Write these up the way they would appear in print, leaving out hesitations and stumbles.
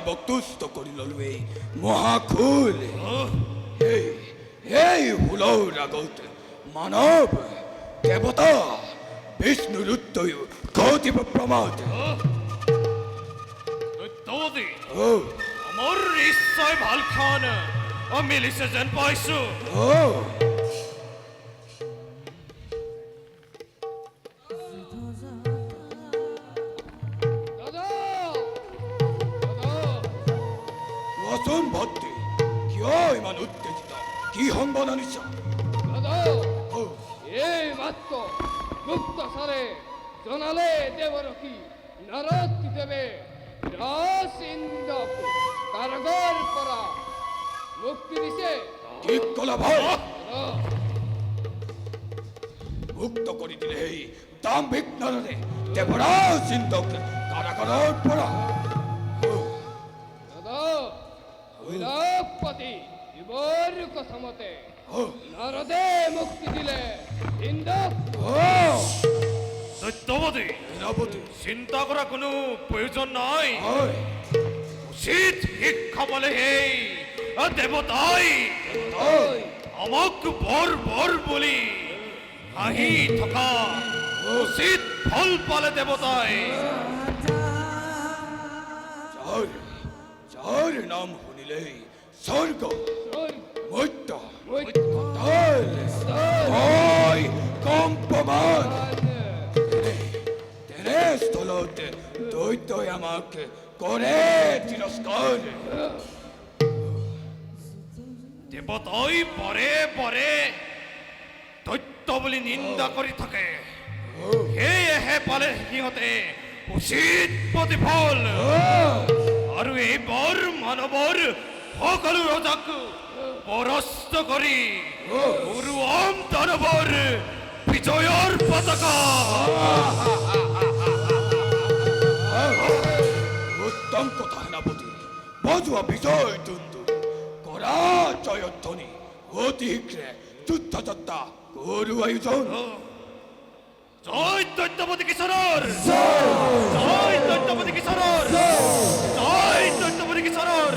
দেৱক তুষ্ট কৰি ললো এই মহাখুল এই হুলৰ আগত মানৱ দেৱতা বিষ্ণুৰ উত্তয়ো ঘটিব প্ৰমাদ আমাৰ নিশ্চয় ভাল খান মিলিছে যেন পাইছো কোৱাচোন ভক্তি কিয় ইমান উত্তেজিত কি সংবাদ আনিছা এই মাত্ৰ গুপ্তচৰে জনালে দেৱৰকী নাৰদ দেৱে ৰাজ ইন্দ্ৰক কাৰাগাৰ পৰা মুক্তি দিছে ঠিক কলা ভাই মুক্ত কৰি দিলে সেই দাম্ভিক নৰৰে দেৱৰাজ ইন্দ্ৰক কাৰাগাৰৰ পৰা কৈলাসপতি শিৱৰ কথামতে নাৰদে মুক্তি দিলে ইন্দ্ৰক দৈত্যবতী সেনাপতি চিন্তা কৰা কোনো প্ৰয়োজন নাই হয় উচিত শিক্ষা বলে এই দেবতাই আমাক বৰ বৰ বলি হাঁহি থকা উচিত ফল পালে দেবতাই যাৰ নাম শুনিলেই স্বৰ্গ মধ্য কম্পমান তেনেস্থলত দৈত্যই আমাক কৰে তিৰস্কাৰ দেবতাই পৰে পৰে দৈত্য বুলি নিন্দা কৰি থাকে সেয়েহে পালে সিহঁতে উচিত প্ৰতিফল আৰু এইবাৰ মানৱৰ সকলো ৰজাক পৰাস্ত কৰি উৰুৱাম দানৱৰ বিজয়ৰ পতাকা উত্তম কথা সেনাপতি বজোৱা বিজয় তুন্দু কৰা জয়ধ্বনি অতি শীঘ্ৰে যুদ্ধযাত্ৰা কৰো আয়োজন জয় দৈত্যপতি কিশোৰৰ জয় দৈত্যপতি কিশোৰৰ জয় দৈত্যপতি কিশোৰৰ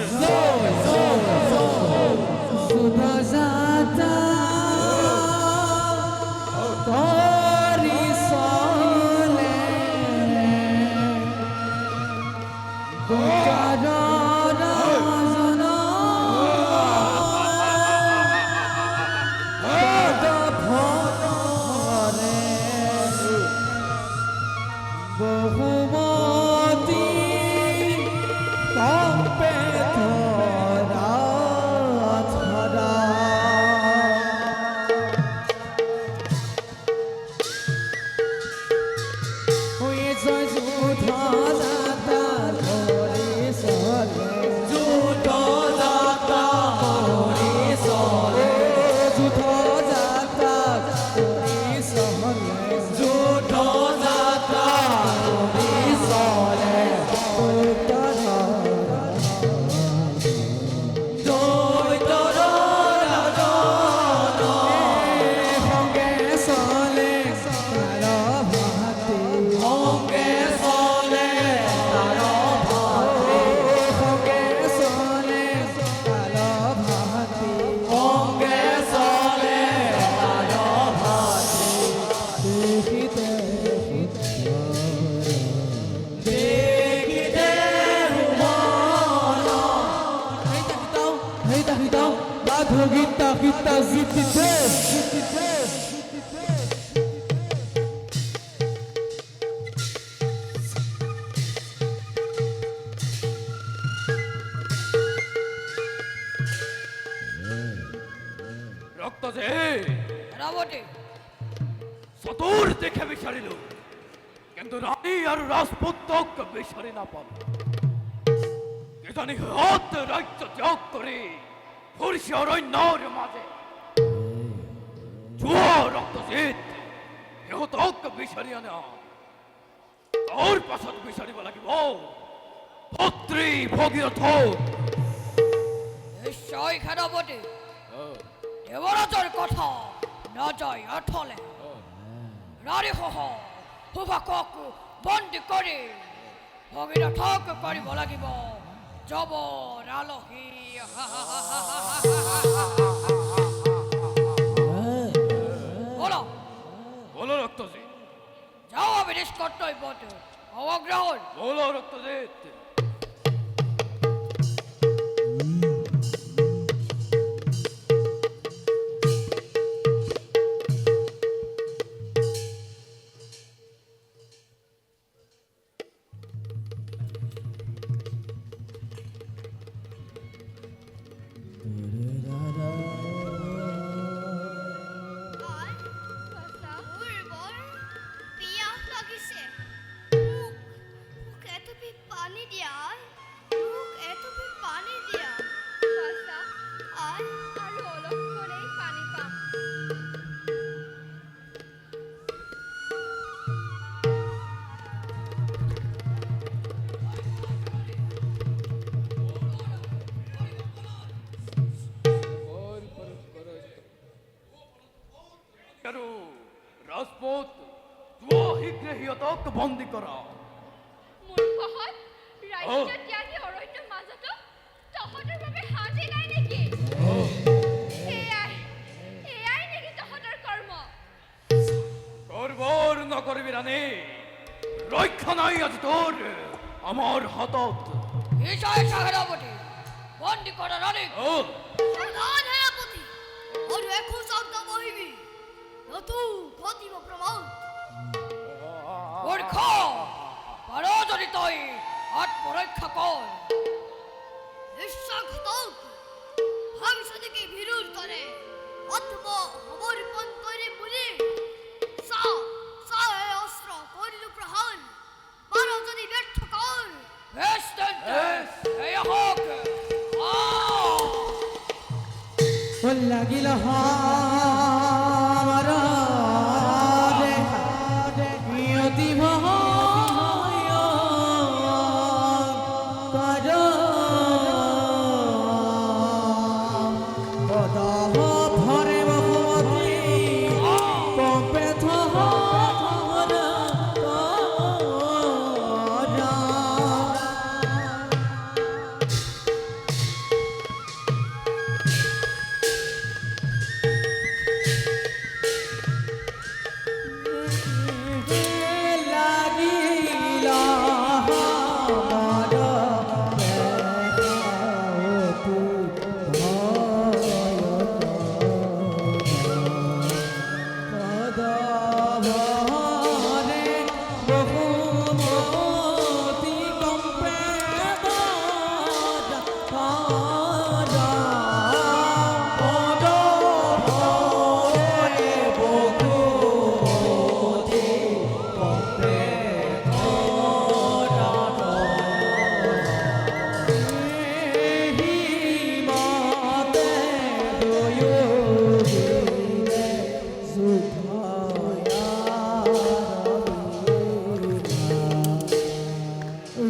চতুৰ দেখে বিচাৰিলো কিন্তু ৰাণী আৰু ৰাজপুতক বিচাৰি নাপালো কিজানি সিহঁত ৰাজ্য ত্যাগ কৰি ফুৰিছে অৰণ্যৰ মাজে যোৱা ৰক্তজিত সিহঁতক বিচাৰি আনা তাৰ পাছত বিচাৰিব লাগিব ভক্তি ভগীৰথক নিশ্চয় সেনাপতি দেৱৰাজৰ কথা নাযায় অথলে ৰাণীসহ সুভাষক বন্দী কৰি ভগীৰথক কৰিব লাগিব জবৰ আলোহী বলো বলো ৰক্তজিৎ, যাও আবিষ্ কৰ্তব্য অবগ্ৰহণ বলো ৰক্তজিৎ। ৰাজপুত হিগ্ৰহীয়তক বন্দী কৰা। মূৰ্খহঁত, ৰাজ্য ত্যাগী অৰণ্য মাজতো তহঁতৰ বাবে শান্তি নাই নেকি? এয়াই নেকি তহঁতৰ কৰ্ম? কৰবৰ নকৰবি ৰানী, ৰক্ষা নাই আজ তোৰ আমাৰ হাতত। বিষয় সেনাপতি বন্দি কৰা ৰানী সাবধান সেনাপতি, আৰু একো শব্দ বহিবি নতু ঘটিব প্ৰমাণ। মূৰ্খ পাৰো যদি তুই আত্মৰক্ষা কৰ। বিশ্বাসঘাতক ভাবিছে কি বিৰোধ কৰে আত্ম সমৰ্পণ কৰি বুলি চাহে অস্ত্ৰ কৰিলো প্ৰহাৰ, পাৰ যদি ব্যৰ্থ কৰ। বেশ এই হোক লাগিল আমাৰ নিয়তি ভৰে বহুমতি পপে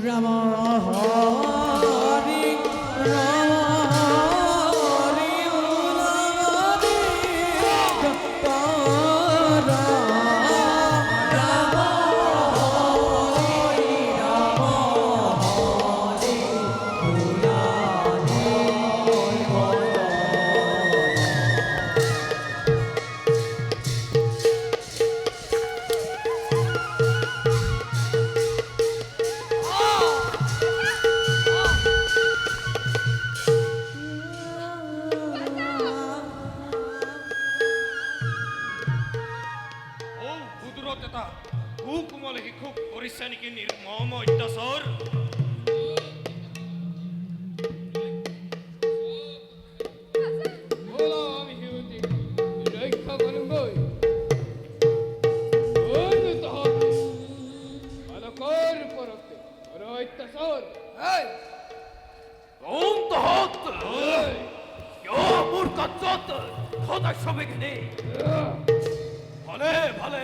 ৰাম হৰি ৰাম হৰি কুকুমল শিশুক কৰিছে নেকি নিৰ্মম অত্যাচাৰ? গোলাম হিউতি ৰক্ষা কৰুন বই তহত আলোকৰ পৰতে অত্যাচাৰ এই কোন তহত মূৰ্খ খোদা সবে গেলে ভালে ভালে